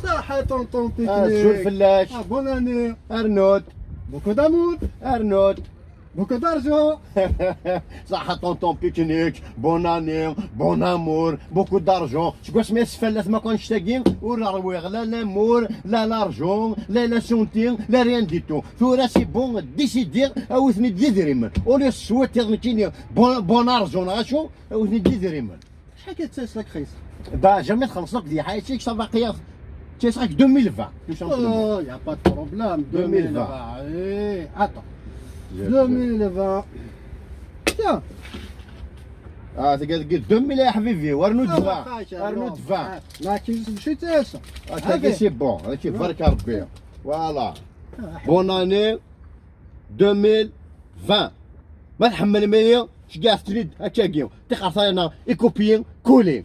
صحة طونطون شو بيكنيك. الفلاش؟ بون اني. ارنود بوكو دامور. ارنود بوكو دارجون. صحة طونطون بيكنيك، بون اني، بون امور، بوكو دارجون. شكون سميت السفلات ما كانش تاقين ولا رويغ لا لامور لا لارجون لا سونتين لا ريان دي تو. ثورا سي بون ديسيدير اوثني ديدريمن اولي السويت كيني بون ارجون غاشو اوثني ديدريمن. شحال كتسالك خيس؟ با جامي تخلص لك دي حياتك صافا باقي تيسعك 2020 يا با دو بروبلام. 2020. ايه اتون 2020. تيان تقدر قلت 2000 يا حبيبي ورنود فا ورنود فا. ما كاينش مشي تاسع. هذا سي بون هذاك بارك ربي. فوالا بون اني 2020. ما تحمل مليون شكاع تريد هكاكيو تقعد انا ايكوبيين كولين.